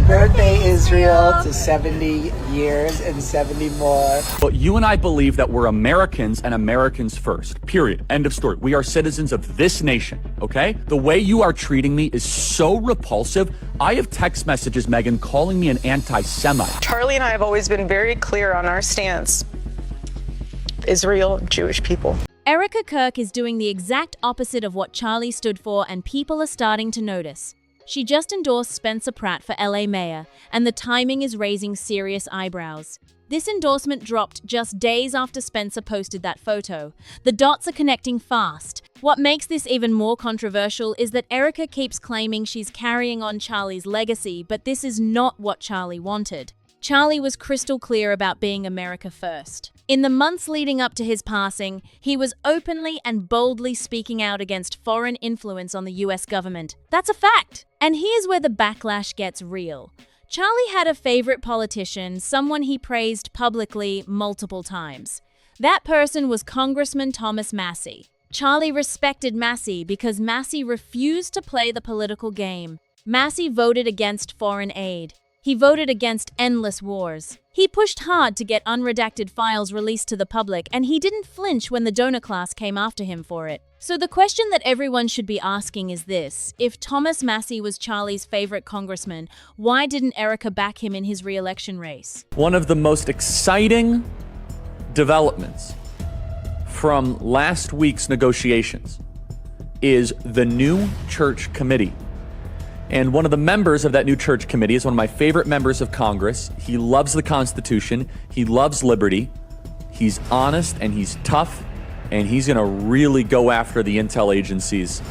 birthday, Israel, to 70 years and 70 more. But you and I believe that we're Americans and Americans first, period. End of story. We are citizens of this nation, okay? The way you are treating me is so repulsive. I have text messages, Megan, calling me an anti-Semite. Charlie and I have always been very clear on our stance. Israel, Jewish people. Erika Kirk is doing the exact opposite of what Charlie stood for, and people are starting to notice. She just endorsed Spencer Pratt for LA mayor, and the timing is raising serious eyebrows. This endorsement dropped just days after Spencer posted that photo. The dots are connecting fast. What makes this even more controversial is that Erika keeps claiming she's carrying on Charlie's legacy, but this is not what Charlie wanted. Charlie was crystal clear about being America first. In the months leading up to his passing, he was openly and boldly speaking out against foreign influence on the US government. That's a fact. And here's where the backlash gets real. Charlie had a favorite politician, someone he praised publicly multiple times. That person was Congressman Thomas Massie. Charlie respected Massie because Massie refused to play the political game. Massie voted against foreign aid. He voted against endless wars. He pushed hard to get unredacted files released to the public, and he didn't flinch when the donor class came after him for it. So the question that everyone should be asking is this: if Thomas Massie was Charlie's favorite congressman, why didn't Erika back him in his re-election race? One of the most exciting developments from last week's negotiations is the new church committee. And one of the members of that new church committee is one of my favorite members of Congress. He loves the Constitution. He loves liberty. He's honest and he's tough, and he's going to really go after the intel agencies.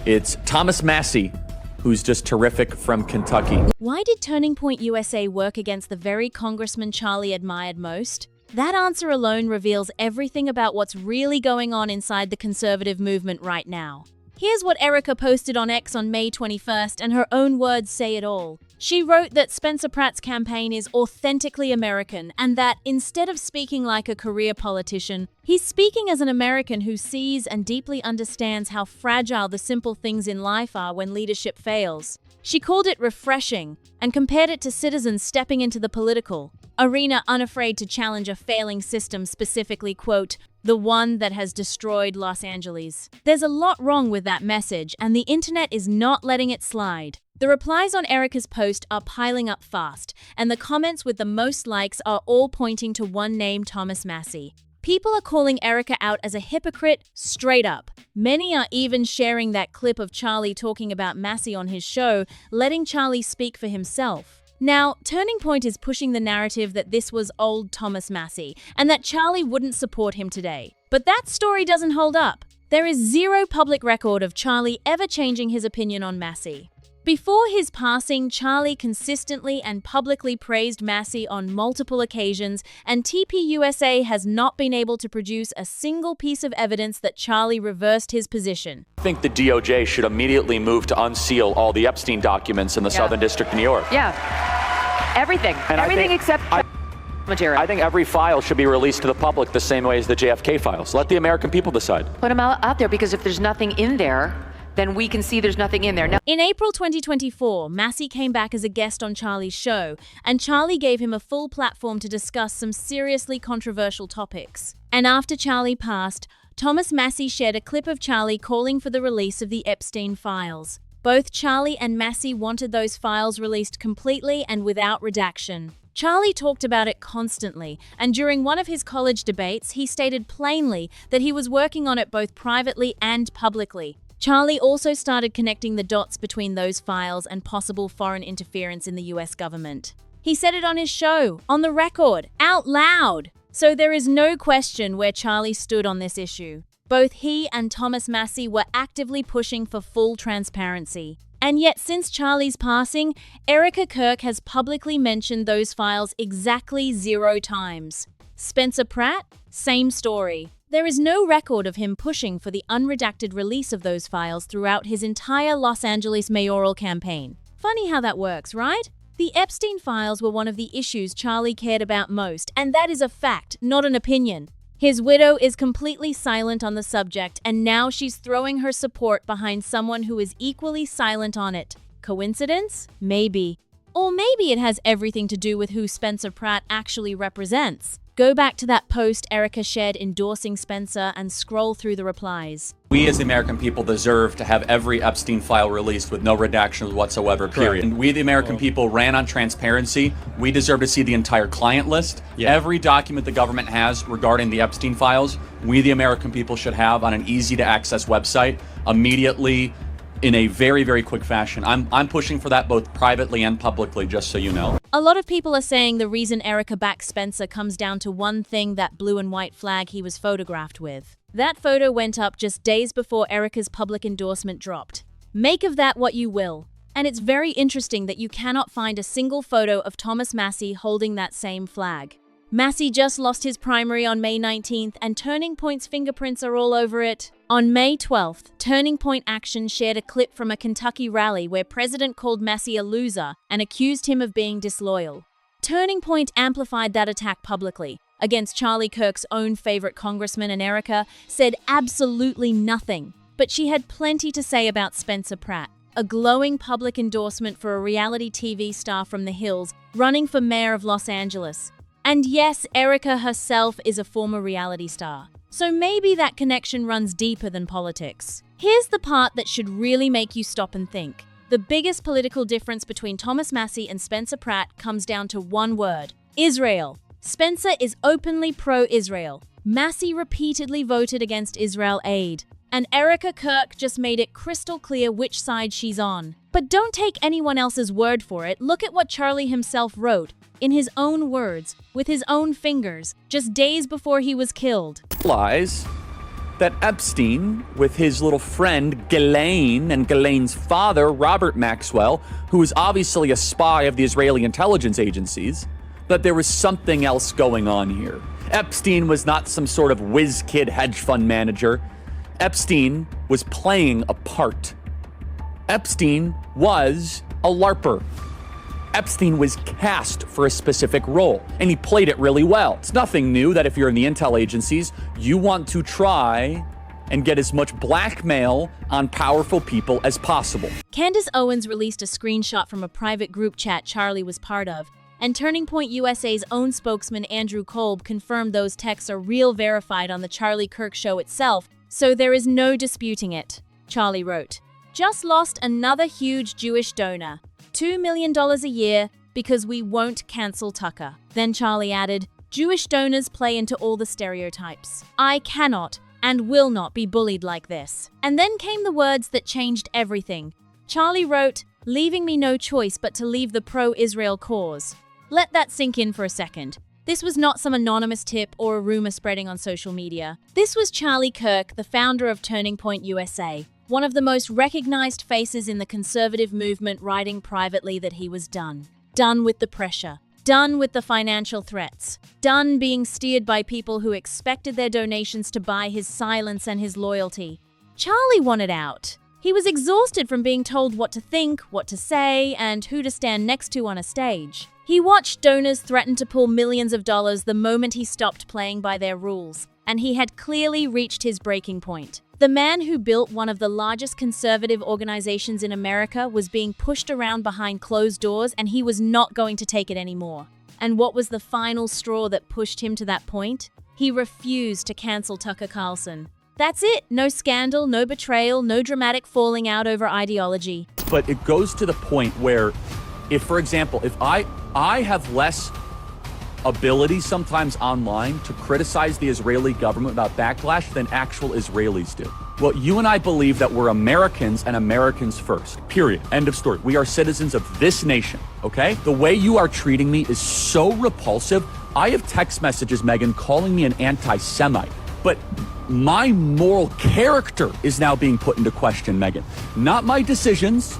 It's Thomas Massie, who's just terrific, from Kentucky. Why did Turning Point USA work against the very congressman Charlie admired most? That answer alone reveals everything about what's really going on inside the conservative movement right now. Here's what Erika posted on X on May 21st, and her own words say it all. She wrote that Spencer Pratt's campaign is authentically American, and that instead of speaking like a career politician, he's speaking as an American who sees and deeply understands how fragile the simple things in life are when leadership fails. She called it refreshing and compared it to citizens stepping into the political arena unafraid to challenge a failing system, specifically, quote, the one that has destroyed Los Angeles. There's a lot wrong with that message, and the internet is not letting it slide. The replies on Erika's post are piling up fast, and the comments with the most likes are all pointing to one name: Thomas Massie. People are calling Erika out as a hypocrite straight up. Many are even sharing that clip of Charlie talking about Massie on his show, letting Charlie speak for himself. Now, Turning Point is pushing the narrative that this was old Thomas Massie and that Charlie wouldn't support him today. But that story doesn't hold up. There is zero public record of Charlie ever changing his opinion on Massie. Before his passing, Charlie consistently and publicly praised Massie on multiple occasions, and TPUSA has not been able to produce a single piece of evidence that Charlie reversed his position. I think the DOJ should immediately move to unseal all the Epstein documents in the Southern District of New York. Yeah. Everything. And everything except material. I think every file should be released to the public the same way as the JFK files. Let the American people decide. Put them out there, because if there's nothing in there, then we can see there's nothing in there. Now, in April 2024, Massie came back as a guest on Charlie's show, and Charlie gave him a full platform to discuss some seriously controversial topics. And after Charlie passed, Thomas Massie shared a clip of Charlie calling for the release of the Epstein files. Both Charlie and Massie wanted those files released completely and without redaction. Charlie talked about it constantly, and during one of his college debates, he stated plainly that he was working on it both privately and publicly. Charlie also started connecting the dots between those files and possible foreign interference in the US government. He said it on his show, on the record, out loud. So there is no question where Charlie stood on this issue. Both he and Thomas Massie were actively pushing for full transparency. And yet, since Charlie's passing, Erika Kirk has publicly mentioned those files exactly 0 times. Spencer Pratt? Same story. There is no record of him pushing for the unredacted release of those files throughout his entire Los Angeles mayoral campaign. Funny how that works, right? The Epstein files were one of the issues Charlie cared about most, and that is a fact, not an opinion. His widow is completely silent on the subject, and now she's throwing her support behind someone who is equally silent on it. Coincidence? Maybe. Or maybe it has everything to do with who Spencer Pratt actually represents. Go back to that post Erika shared endorsing Spencer and scroll through the replies. We as the American people deserve to have every Epstein file released with no redactions whatsoever, period. And we the American people ran on transparency. We deserve to see the entire client list. Yeah. Every document the government has regarding the Epstein files, we the American people should have on an easy to access website immediately in a very, very quick fashion. I'm pushing for that both privately and publicly, just so you know. A lot of people are saying the reason Erika backs Spencer comes down to one thing, that blue and white flag he was photographed with. That photo went up just days before Erika's public endorsement dropped. Make of that what you will. And it's very interesting that you cannot find a single photo of Thomas Massie holding that same flag. Massie just lost his primary on May 19th, and Turning Point's fingerprints are all over it. On May 12th, Turning Point Action shared a clip from a Kentucky rally where President called Massie a loser and accused him of being disloyal. Turning Point amplified that attack publicly against Charlie Kirk's own favorite congressman, and Erika said absolutely nothing. But she had plenty to say about Spencer Pratt, a glowing public endorsement for a reality TV star from the Hills running for mayor of Los Angeles. And yes, Erika herself is a former reality star. So maybe that connection runs deeper than politics. Here's the part that should really make you stop and think. The biggest political difference between Thomas Massie and Spencer Pratt comes down to one word: Israel. Spencer is openly pro-Israel. Massie repeatedly voted against Israel aid. And Erika Kirk just made it crystal clear which side she's on. But don't take anyone else's word for it. Look at what Charlie himself wrote, in his own words, with his own fingers, just days before he was killed. Lies that Epstein, with his little friend Ghislaine and Ghislaine's father, Robert Maxwell, who is obviously a spy of the Israeli intelligence agencies, that there was something else going on here. Epstein was not some sort of whiz-kid hedge fund manager. Epstein was playing a part. Epstein was a LARPer. Epstein was cast for a specific role, and he played it really well. It's nothing new that if you're in the intel agencies, you want to try and get as much blackmail on powerful people as possible. Candace Owens released a screenshot from a private group chat Charlie was part of, and Turning Point USA's own spokesman Andrew Kolb confirmed those texts are real, verified on the Charlie Kirk show itself, so there is no disputing it. Charlie wrote, "Just lost another huge Jewish donor. $2 million a year because we won't cancel Tucker." Then Charlie added, "Jewish donors play into all the stereotypes. I cannot and will not be bullied like this." And then came the words that changed everything. Charlie wrote, "Leaving me no choice but to leave the pro-Israel cause." Let that sink in for a second. This was not some anonymous tip or a rumor spreading on social media. This was Charlie Kirk, the founder of Turning Point USA, one of the most recognized faces in the conservative movement, writing privately that he was done. Done with the pressure. Done with the financial threats. Done being steered by people who expected their donations to buy his silence and his loyalty. Charlie wanted out. He was exhausted from being told what to think, what to say, and who to stand next to on a stage. He watched donors threaten to pull millions of dollars the moment he stopped playing by their rules, and he had clearly reached his breaking point. The man who built one of the largest conservative organizations in America was being pushed around behind closed doors, and he was not going to take it anymore. And what was the final straw that pushed him to that point? He refused to cancel Tucker Carlson. That's it. No scandal, no betrayal, no dramatic falling out over ideology. But it goes to the point where, if, for example, if I have less ability sometimes online to criticize the Israeli government without backlash than actual Israelis do. Well, you and I believe that we're Americans and Americans first, period. End of story. We are citizens of this nation, okay? The way you are treating me is so repulsive. I have text messages, Megan, calling me an anti-Semite, but my moral character is now being put into question, Megan. Not my decisions,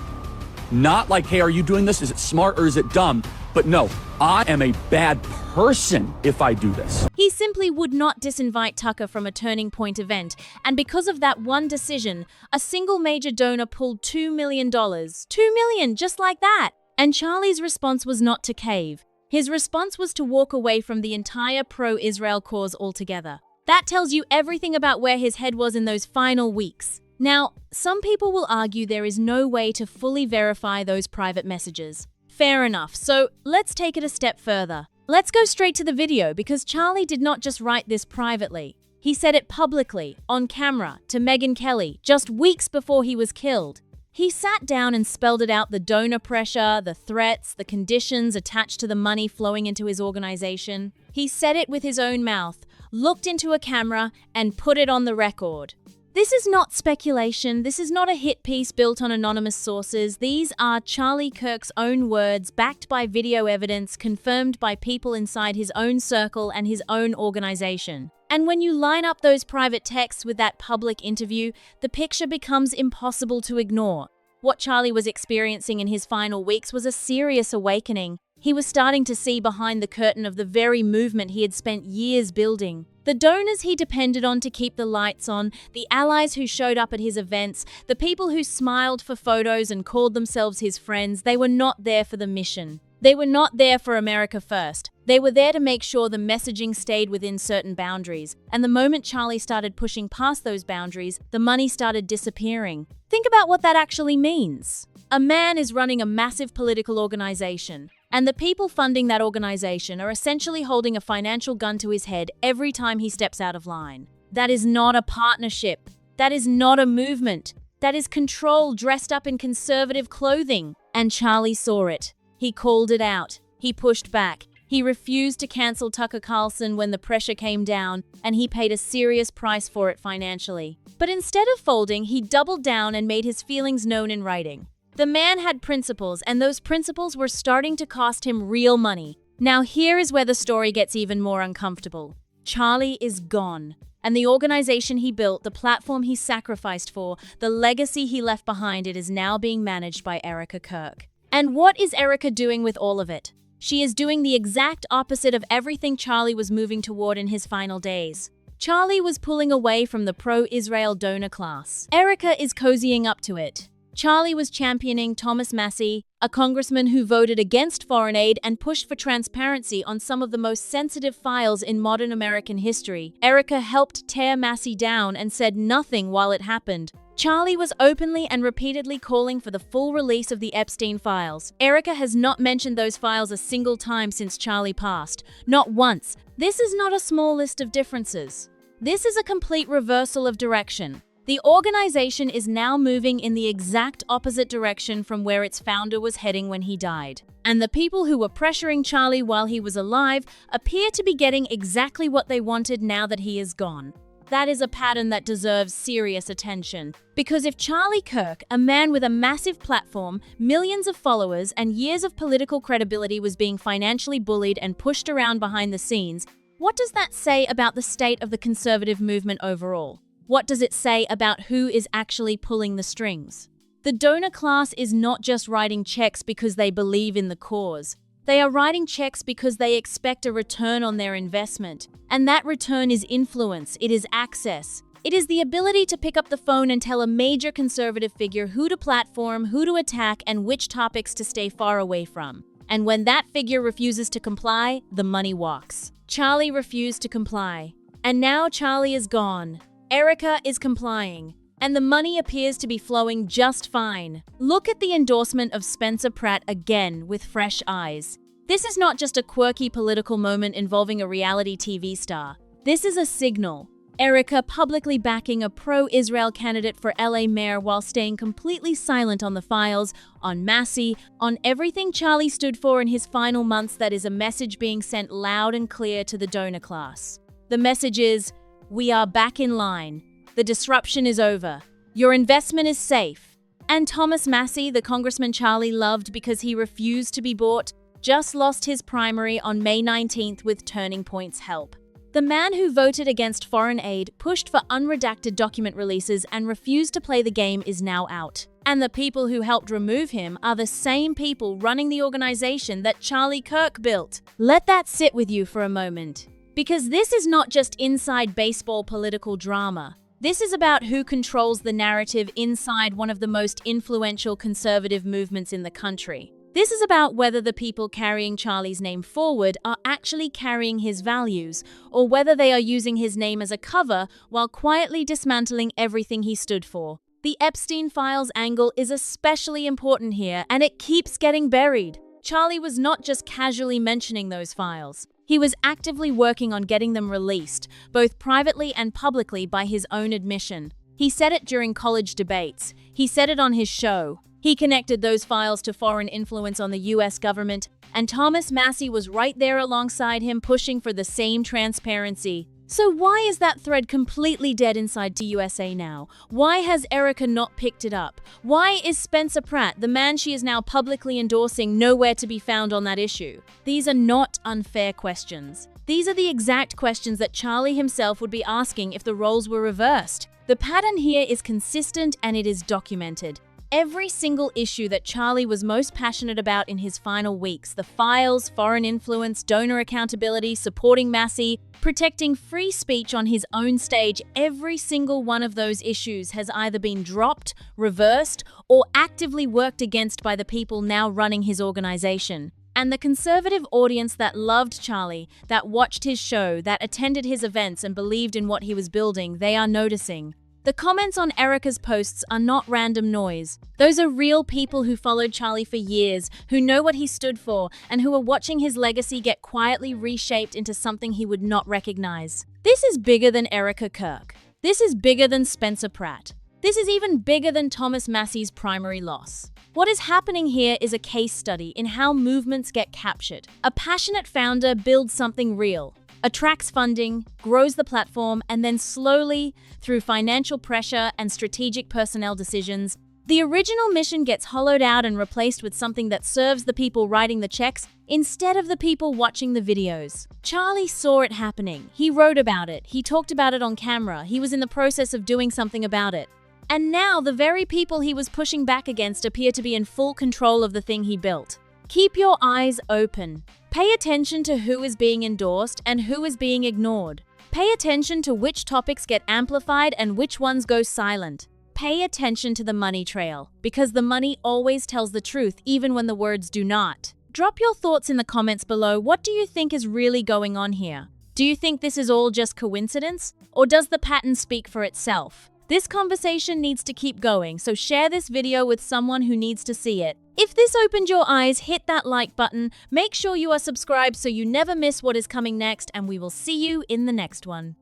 not like, hey, are you doing this? Is it smart or is it dumb? But no, I am a bad person if I do this. He simply would not disinvite Tucker from a Turning Point event, and because of that one decision, a single major donor pulled $2 million. $2 million, just like that! And Charlie's response was not to cave. His response was to walk away from the entire pro-Israel cause altogether. That tells you everything about where his head was in those final weeks. Now, some people will argue there is no way to fully verify those private messages. Fair enough, so let's take it a step further. Let's go straight to the video because Charlie did not just write this privately. He said it publicly, on camera, to Megyn Kelly, just weeks before he was killed. He sat down and spelled it out: the donor pressure, the threats, the conditions attached to the money flowing into his organization. He said it with his own mouth, looked into a camera, and put it on the record. This is not speculation. This is not a hit piece built on anonymous sources. These are Charlie Kirk's own words, backed by video evidence, confirmed by people inside his own circle and his own organization. And when you line up those private texts with that public interview, the picture becomes impossible to ignore. What Charlie was experiencing in his final weeks was a serious awakening. He was starting to see behind the curtain of the very movement he had spent years building. The donors he depended on to keep the lights on, the allies who showed up at his events, the people who smiled for photos and called themselves his friends, they were not there for the mission. They were not there for America first. They were there to make sure the messaging stayed within certain boundaries. And the moment Charlie started pushing past those boundaries, the money started disappearing. Think about what that actually means. A man is running a massive political organization, and the people funding that organization are essentially holding a financial gun to his head every time he steps out of line. That is not a partnership. That is not a movement. That is control dressed up in conservative clothing. And Charlie saw it. He called it out. He pushed back. He refused to cancel Tucker Carlson when the pressure came down, and he paid a serious price for it financially. But instead of folding, he doubled down and made his feelings known in writing. The man had principles, and those principles were starting to cost him real money. Now here is where the story gets even more uncomfortable. Charlie is gone. And the organization he built, the platform he sacrificed for, the legacy he left behind, it is now being managed by Erika Kirk. And what is Erika doing with all of it? She is doing the exact opposite of everything Charlie was moving toward in his final days. Charlie was pulling away from the pro-Israel donor class. Erika is cozying up to it. Charlie was championing Thomas Massie, a congressman who voted against foreign aid and pushed for transparency on some of the most sensitive files in modern American history. Erika helped tear Massie down and said nothing while it happened. Charlie was openly and repeatedly calling for the full release of the Epstein files. Erika has not mentioned those files a single time since Charlie passed. Not once. This is not a small list of differences. This is a complete reversal of direction. The organization is now moving in the exact opposite direction from where its founder was heading when he died. And the people who were pressuring Charlie while he was alive appear to be getting exactly what they wanted now that he is gone. That is a pattern that deserves serious attention. Because if Charlie Kirk, a man with a massive platform, millions of followers, and years of political credibility was being financially bullied and pushed around behind the scenes, what does that say about the state of the conservative movement overall? What does it say about who is actually pulling the strings? The donor class is not just writing checks because they believe in the cause. They are writing checks because they expect a return on their investment. And that return is influence, it is access. It is the ability to pick up the phone and tell a major conservative figure who to platform, who to attack, and which topics to stay far away from. And when that figure refuses to comply, the money walks. Charlie refused to comply. And now Charlie is gone. Erika is complying. And the money appears to be flowing just fine. Look at the endorsement of Spencer Pratt again with fresh eyes. This is not just a quirky political moment involving a reality TV star. This is a signal. Erika publicly backing a pro-Israel candidate for LA mayor while staying completely silent on the files, on Massie, on everything Charlie stood for in his final months. That is a message being sent loud and clear to the donor class. The message is, we are back in line. The disruption is over. Your investment is safe. And Thomas Massie, the congressman Charlie loved because he refused to be bought, just lost his primary on May 19th with Turning Point's help. The man who voted against foreign aid, pushed for unredacted document releases, and refused to play the game is now out. And the people who helped remove him are the same people running the organization that Charlie Kirk built. Let that sit with you for a moment. Because this is not just inside baseball political drama. This is about who controls the narrative inside one of the most influential conservative movements in the country. This is about whether the people carrying Charlie's name forward are actually carrying his values, or whether they are using his name as a cover while quietly dismantling everything he stood for. The Epstein files angle is especially important here, and it keeps getting buried. Charlie was not just casually mentioning those files. He was actively working on getting them released, both privately and publicly by his own admission. He said it during college debates. He said it on his show. He connected those files to foreign influence on the US government, and Thomas Massie was right there alongside him pushing for the same transparency. So why is that thread completely dead inside the USA now? Why has Erika not picked it up? Why is Spencer Pratt, the man she is now publicly endorsing, nowhere to be found on that issue? These are not unfair questions. These are the exact questions that Charlie himself would be asking if the roles were reversed. The pattern here is consistent and it is documented. Every single issue that Charlie was most passionate about in his final weeks, the files, foreign influence, donor accountability, supporting Massie, protecting free speech on his own stage, every single one of those issues has either been dropped, reversed, or actively worked against by the people now running his organization. And the conservative audience that loved Charlie, that watched his show, that attended his events and believed in what he was building, they are noticing. The comments on Erika's posts are not random noise. Those are real people who followed Charlie for years, who know what he stood for, and who are watching his legacy get quietly reshaped into something he would not recognize. This is bigger than Erika Kirk. This is bigger than Spencer Pratt. This is even bigger than Thomas Massie's primary loss. What is happening here is a case study in how movements get captured. A passionate founder builds something real, attracts funding, grows the platform, and then slowly, through financial pressure and strategic personnel decisions, the original mission gets hollowed out and replaced with something that serves the people writing the checks instead of the people watching the videos. Charlie saw it happening. He wrote about it. He talked about it on camera. He was in the process of doing something about it. And now the very people he was pushing back against appear to be in full control of the thing he built. Keep your eyes open. Pay attention to who is being endorsed and who is being ignored. Pay attention to which topics get amplified and which ones go silent. Pay attention to the money trail, because the money always tells the truth even when the words do not. Drop your thoughts in the comments below. What do you think is really going on here? Do you think this is all just coincidence? Or does the pattern speak for itself? This conversation needs to keep going, so share this video with someone who needs to see it. If this opened your eyes, hit that like button. Make sure you are subscribed so you never miss what is coming next, and we will see you in the next one.